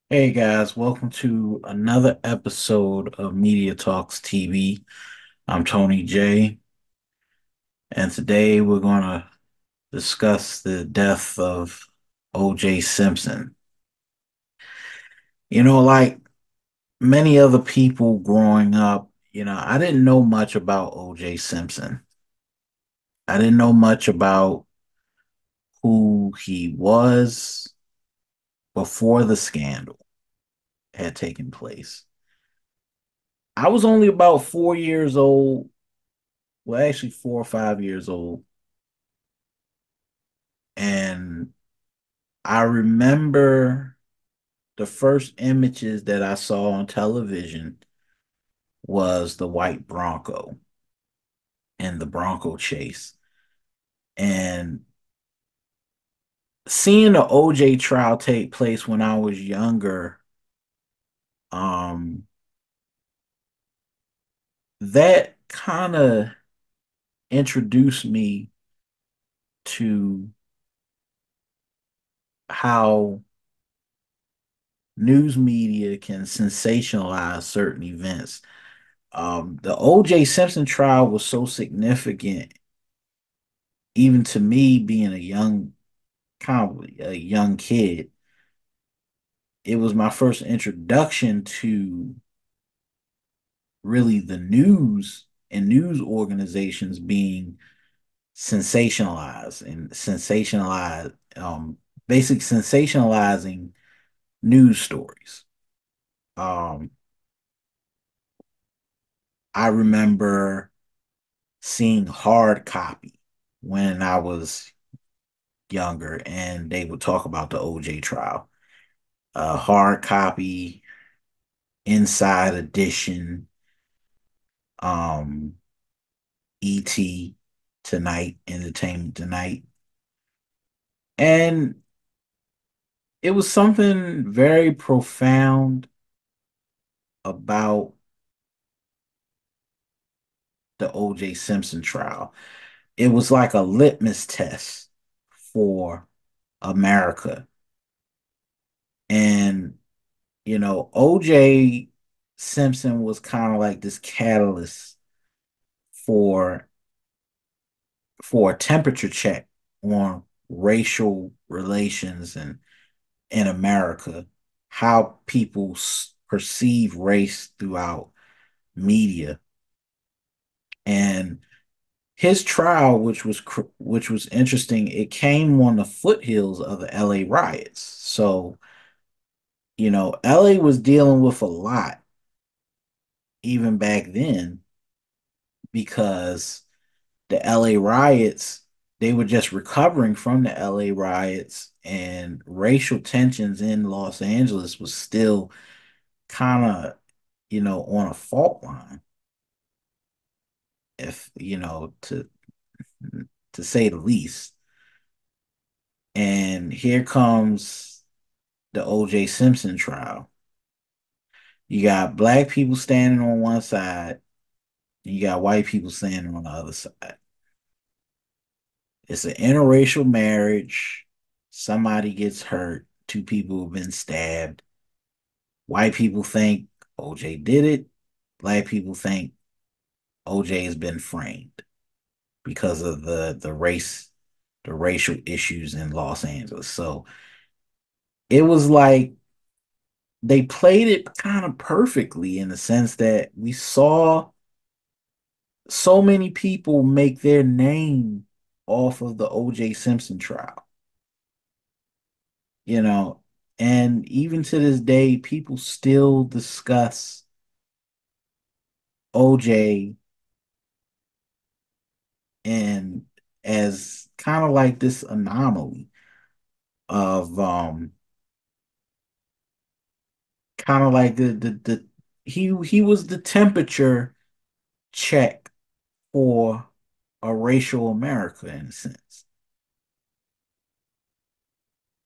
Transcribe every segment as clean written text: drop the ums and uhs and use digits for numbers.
Hey guys, welcome to another episode of Media Talks TV. I'm Tony J, and today we're going to discuss the death of OJ Simpson. Like many other people growing up, I didn't know much about OJ Simpson. I didn't know much about who he was before the scandal had taken place. I was only about 4 years old, well, actually 4 or 5 years old. And I remember the first images that I saw on television was the white Bronco and the Bronco chase. And seeing the OJ trial take place when I was younger, um, that kind of introduced me to how news media can sensationalize certain events. The OJ Simpson trial was so significant, even to me being kind of a young kid. It was my first introduction to really the news and news organizations being sensationalized and basic sensationalizing news stories. Um, I remember seeing hard copy when I was younger, and they would talk about the OJ trial. Hard copy, inside edition, um, ET Tonight, Entertainment Tonight. And it was something very profound about the OJ Simpson trial. It was like a litmus test for America. And, OJ Simpson was kind of like this catalyst for for a temperature check on racial relations and in America, how people perceive race throughout media. And his trial, which was interesting, it came on the foothills of the LA riots. So, LA was dealing with a lot even back then because the LA riots, they were just recovering from the LA riots, and racial tensions in Los Angeles was still kind of, on a fault line, if to say the least. And here comes the OJ Simpson trial. You got black people standing on one side, and you got white people standing on the other side. It's an interracial marriage. Somebody gets hurt. Two people have been stabbed. White people think OJ did it. Black people think OJ has been framed because of the racial issues in Los Angeles. So it was like they played it kind of perfectly in the sense that we saw so many people make their name off of the OJ Simpson trial, you know, and even to this day, people still discuss OJ and as kind of like this anomaly of kind of like the he was the temperature check for a racial America in a sense,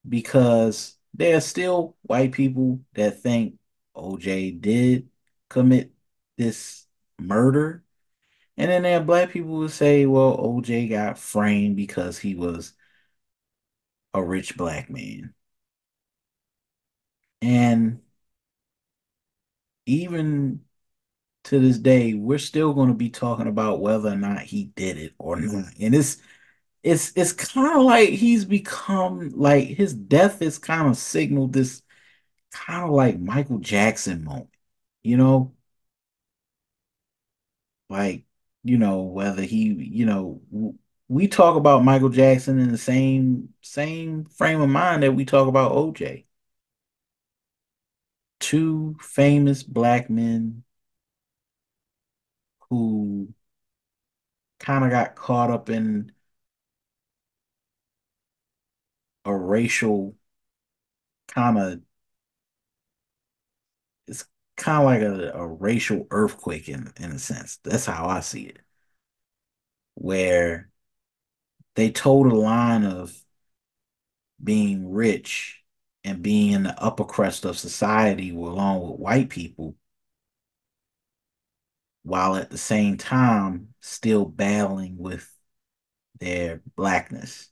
because there are still white people that think OJ did commit this murder. And then there are black people who say, well, OJ got framed because he was a rich black man. And even to this day, we're still going to be talking about whether or not he did it or not. And it's kind of like he's become like his death has kind of signaled this kind of like Michael Jackson moment, you know, like whether we talk about Michael Jackson in the same frame of mind that we talk about OJ. Two famous black men who kind of got caught up in a racial kind of it's kind of like a racial earthquake in a sense. That's how I see it. Where they told a line of being rich and being in the upper crust of society along with white people, while at the same time still battling with their blackness.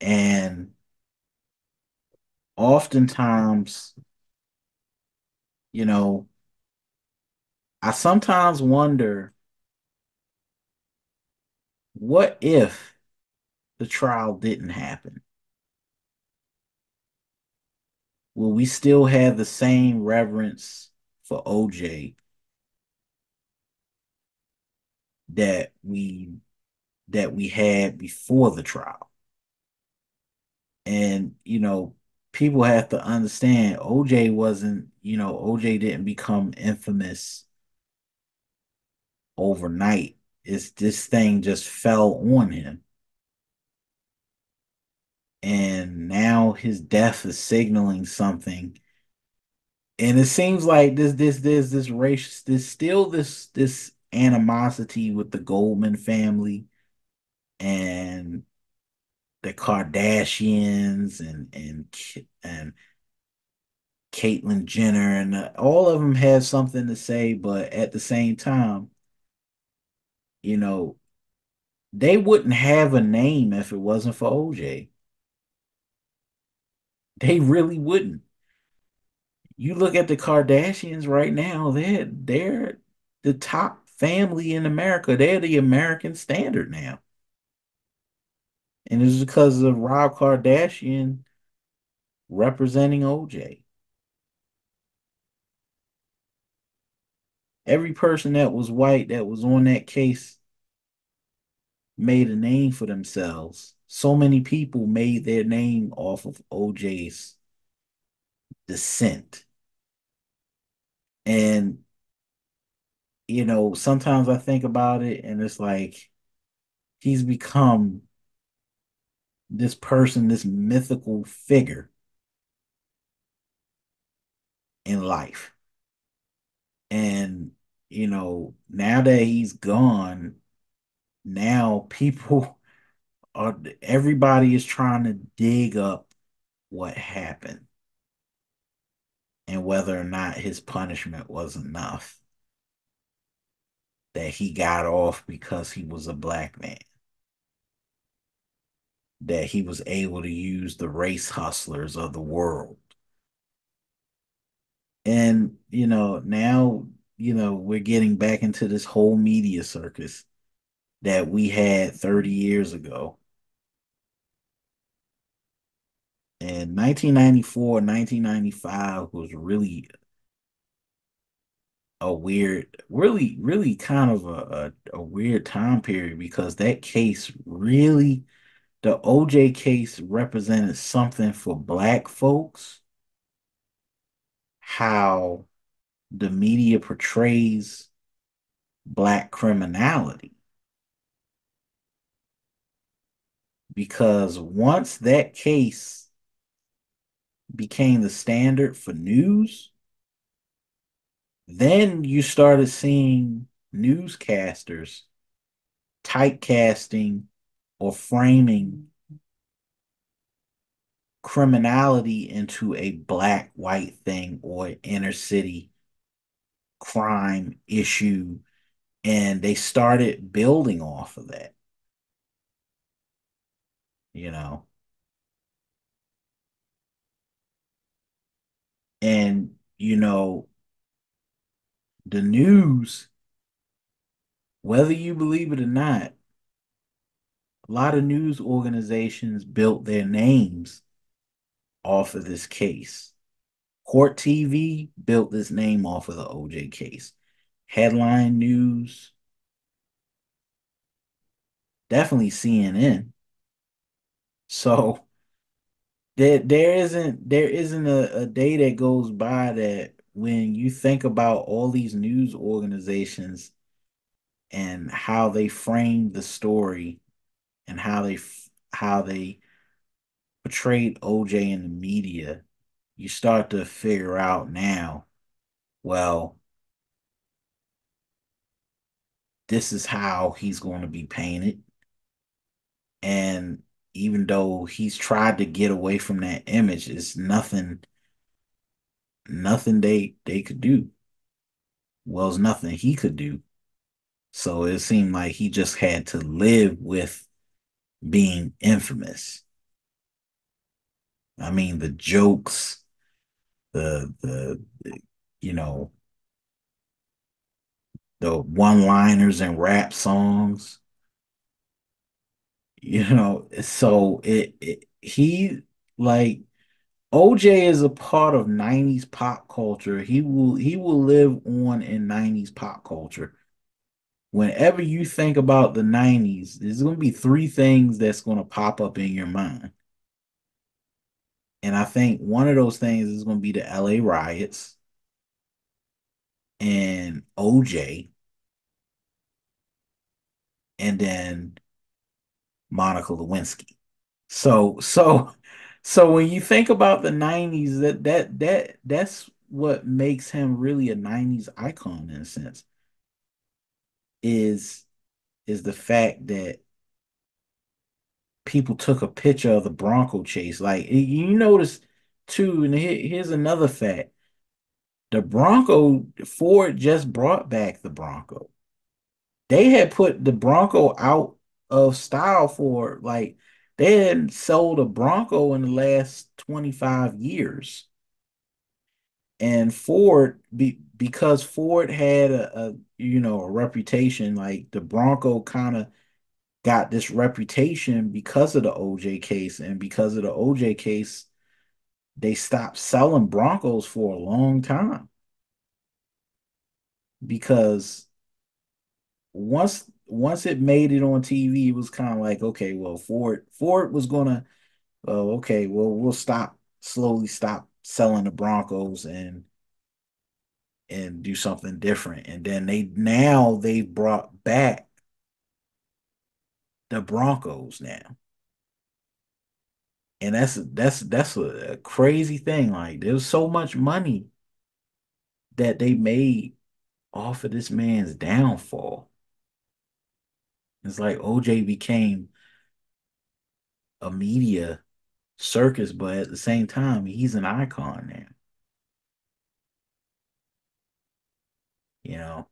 And oftentimes, you know, I sometimes wonder what if the trial didn't happen? Will we still have the same reverence for OJ that we had before the trial? And people have to understand OJ didn't become infamous overnight. It's this thing just fell on him. And now his death is signaling something. And it seems like there's this race, there's still this animosity with the Goldman family and the Kardashians and Caitlyn Jenner, and all of them have something to say, but at the same time, you know, they wouldn't have a name if it wasn't for OJ. They really wouldn't. You look at the Kardashians right now, they're the top family in America. They're the American standard now. And it's because of Rob Kardashian representing OJ. Every person that was white that was on that case made a name for themselves. So many people made their name off of OJ's descent. And, sometimes I think about it and it's like he's become this person, this mythical figure in life. And, now that he's gone, now everybody is trying to dig up what happened and whether or not his punishment was enough, that he got off because he was a black man, that he was able to use the race hustlers of the world. And, now, we're getting back into this whole media circus that we had 30 years ago. And 1994, 1995 was really a weird, really, really kind of a weird time period because that case really, the OJ case represented something for black folks, how the media portrays black criminality. Because once that case became the standard for news, then you started seeing newscasters typecasting or framing criminality into a black white thing or inner city crime issue, and they started building off of that, you know. And, the news, whether you believe it or not, a lot of news organizations built their names off of this case. Court TV built this name off of the OJ case. Headline news, definitely CNN. So there isn't a day that goes by that when you think about all these news organizations and how they frame the story and how they portrayed OJ in the media, you start to figure out now, well, this is how he's going to be painted. And even though he's tried to get away from that image, it's nothing they could do. Well, it's nothing he could do. So it seemed like he just had to live with being infamous. I mean, the jokes, the you know, the one-liners and rap songs, so it he like OJ is a part of 90s pop culture. He will live on in 90s pop culture. Whenever you think about the 90s, there's going to be three things that's going to pop up in your mind. And I think one of those things is going to be the LA riots and OJ and then Monica Lewinsky. So so so when you think about the 90s, that's what makes him really a 90s icon in a sense is is the fact that people took a picture of the Bronco chase. Like you notice too, and here's another fact. The Bronco, Ford just brought back the Bronco. They had put the Bronco out of style for like they hadn't sold a Bronco in the last 25 years. And because Ford had a reputation, like the Bronco kind of got this reputation because of the OJ case. And because of the OJ case, they stopped selling Broncos for a long time because once it made it on TV, it was kind of like, okay, well, Ford was gonna, oh, okay, well, we'll slowly stop selling the Broncos and do something different. And then they brought back the Broncos now. And that's a crazy thing. Like there's so much money that they made off of this man's downfall. It's like OJ became a media circus, but at the same time, he's an icon now. You know,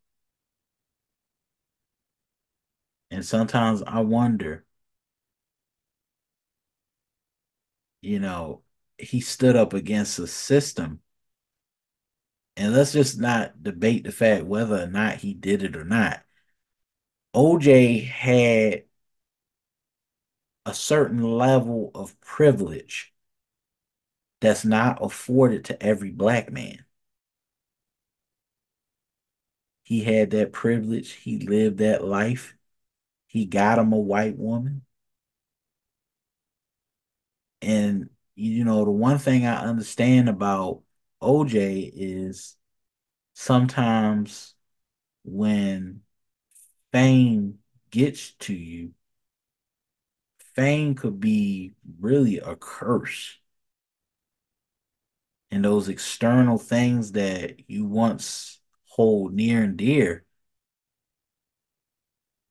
and sometimes I wonder, you know, he stood up against a system, and let's just not debate the fact whether or not he did it or not. OJ had a certain level of privilege that's not afforded to every black man. He had that privilege. He lived that life. He got him a white woman. And, the one thing I understand about OJ is sometimes when fame gets to you, fame could be really a curse. And those external things that you once hold near and dear,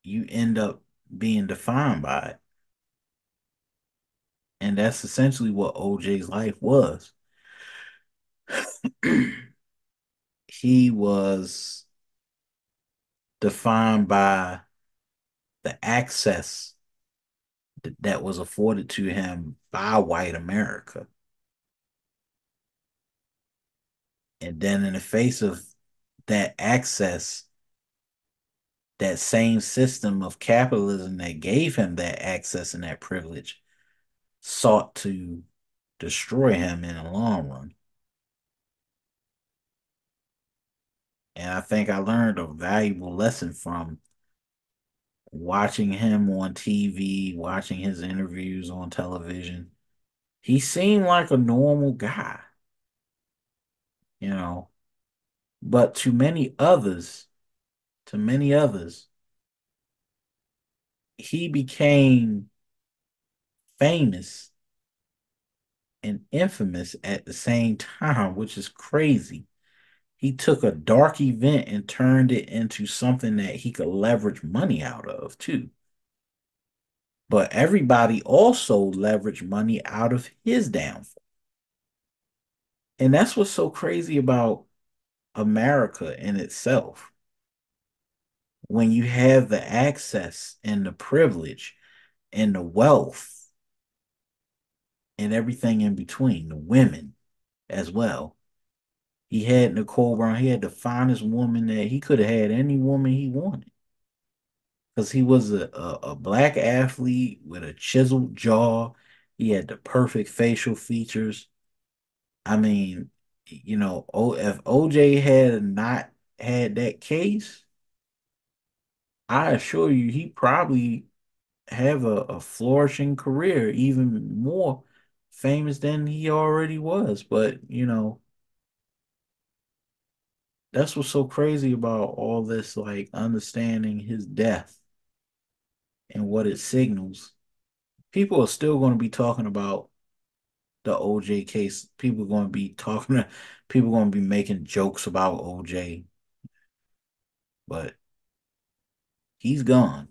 you end up being defined by it. And that's essentially what OJ's life was. He was defined by the access that was afforded to him by white America. And then in the face of that access, that same system of capitalism that gave him that access and that privilege sought to destroy him in the long run. And I think I learned a valuable lesson from watching him on TV, watching his interviews on television. He seemed like a normal guy, you know, but to many others, he became famous and infamous at the same time, which is crazy. He took a dark event and turned it into something that he could leverage money out of, too. But everybody also leveraged money out of his downfall. And that's what's so crazy about America in itself. When you have the access and the privilege and the wealth and everything in between, the women as well. He had Nicole Brown. He had the finest woman that he could have had any woman he wanted. Because he was a black athlete with a chiseled jaw. He had the perfect facial features. I mean, if OJ had not had that case, I assure you he probably have a flourishing career, even more famous than he already was. But, that's what's so crazy about all this, like understanding his death and what it signals. People are still going to be talking about the OJ case. People are going to be making jokes about OJ, but he's gone.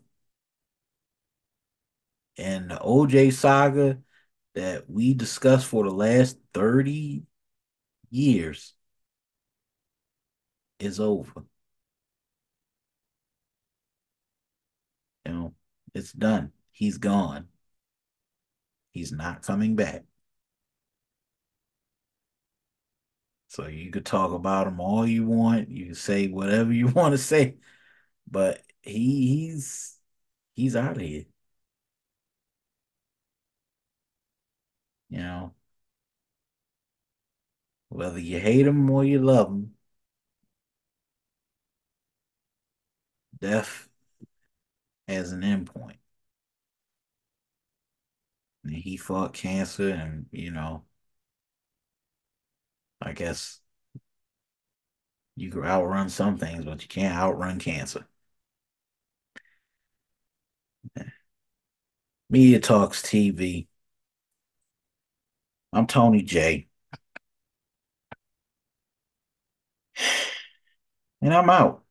And the OJ saga that we discussed for the last 30 years is over. You know, it's done. He's gone. He's not coming back. So you could talk about him all you want. You can say whatever you want to say, but he's out of here. You know, whether you hate him or you love him, death has an endpoint. And he fought cancer, and I guess you can outrun some things, but you can't outrun cancer. Media Talks TV. I'm Tony J, and I'm out.